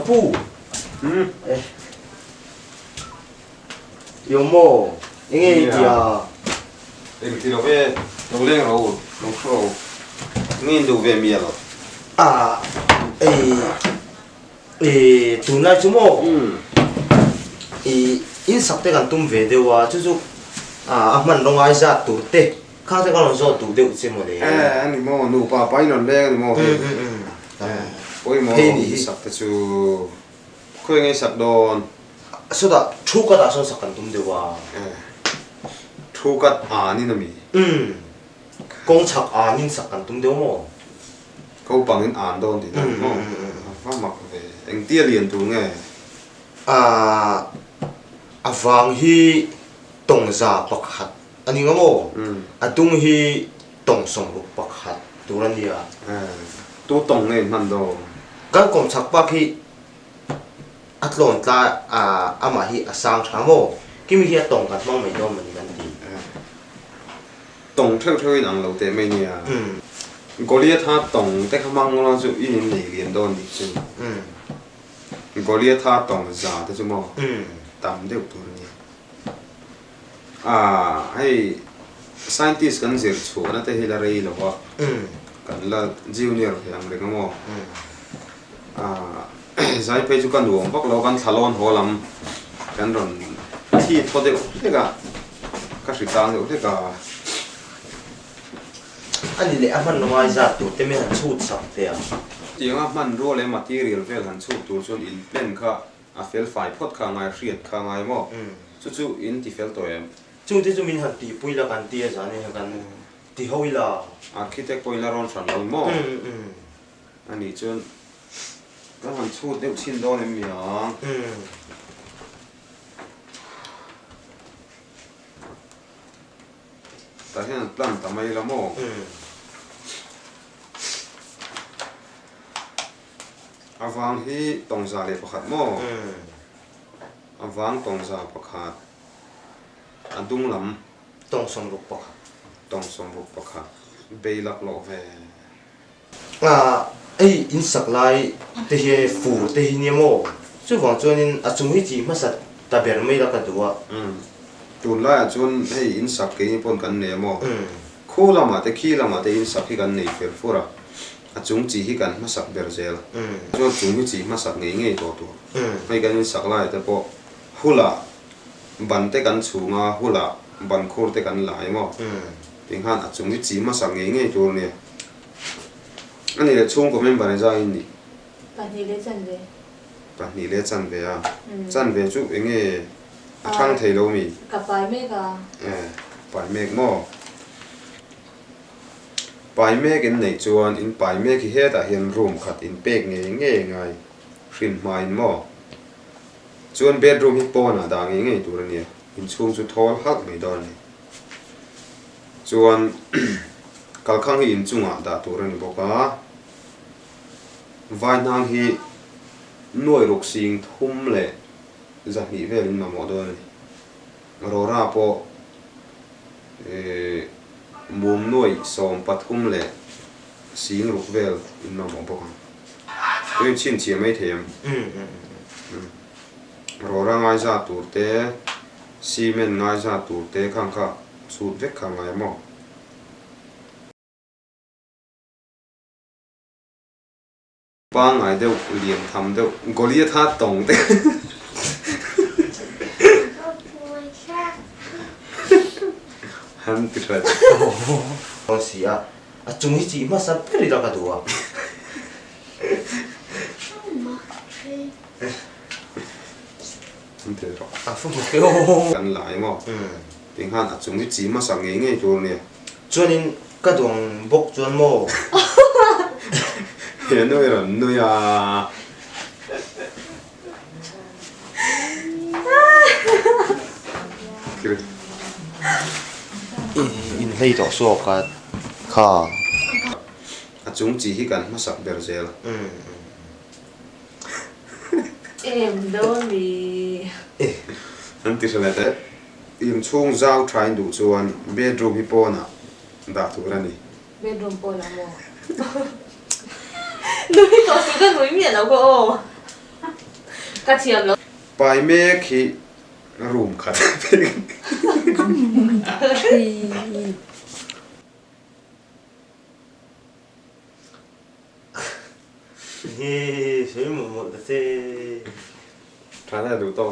pu yo mo nghe dia thì nó về nó lên rồi nó khô nên đủ về miệng rồi à tu nai chu mo in sak te kan tum ve de wa chu man long ai za tu te khang te kan zo tu de che mo le anh mo nụ pa pai nó lên anh mo ôi mo sắp tới chú khơi ngay sắp đòn so da chu ka da so sak kan tum de wa thu cắt à nên là mi công chak nin sak kan tum de mo câu bằng in án đòn thì thằng mo phát mặc về anh tia liền tu nghe avang hi tong za pakhat ani nga mo atung hi tong song lu pakhat turan dia tu tong nghe man đồ kan kom chak pak hi atlon tla ama hi asang thamo kimi hi tong kat mang mai do mani kan ti tong theo theo năng lâu thế mấy nia Goliath tha tong te khamang lo chu in nei liền đòn đi chứ Goliath tha tong za te chu mo tam deuh tur ni hay scientist kan zir chu na te Hillary lo wa kan la junior yang le mo zai pe chu kan luang bak lo kan thalon holam kan ron thi tho de te ka ri tang de te ka ani le aman no ai za tu te me han chut sak te tiếng á man rô le material vel han chu tur chon in plan kha a fel fai phot kha ngai riat kha ngai mo chu in ti fel to em chung te chu min han ti puila kan ti za ne kan ti hoila architect poila ron san lo mo ani chon ka han chu de chin don em ya ta hian plan ta mai la mo avang hi tongza le pakhat mo avang tongza pakhat adung lam tong song lu pakhat tong som ru pakhat beilak lo ve ai in sak lai te he fu te hi ni mo chu wang chuan in achung hi chi masat ta ber mai la ka duwa tun la chun hei in sak ke pon kan ne mo khu lama te khi lama te in sak hi kan nei fer fura achung chi hi kan masak ber zel cho chung hi chi masak ngei ngei to to mai kan in sak lai te po hula ban te kan chunga hula ban khur te kan lai mo ting han achung hi chi masak ngei ngei to ne ani le chung ko member ne za in ni pani le chan ve a chan ve chu enge athang thei lo mi kapai me ga pai mek mo pai mek in nei chuan in pai mek hi heta hian room khat in pek nge ngai hrin main mo chuan bedroom hi pona da nge tur ani in chung chu thol hak mai don ni chuan kalkhang hi in chunga da tur ani boka vai nang hi nuai ruk sing thum le zahni velin ma mo don ni rora po mum nuai som pathum le sing ruk vel in ma mo boka tôi chin chi mai them rora ngai za tur te cement ngai za tur te khang kha sut vek khang ngai mo ba ngai deu liam tham deu Goliath tha tong te han krat con sia achung hi chi masat peri la ka duwa inte ro fu ke ho kan lai mo ting han achung hi chi masak ngei ngei tur ne chuan in ka dong bok chuan mo he noi ron noi a kire in lei to so ka kha achung chi hi kan masak ber zel em don mi han ti sele te im chung zau trying du chuan bedroom hi pona da tur ani bedroom po la mo nuôi to su ka nuôi miệng đâu cô กระเทียมแล้ว ไปเมฆีรูมขัด เฮ้ยสวยหมดเลย ทานได้ดูต่อ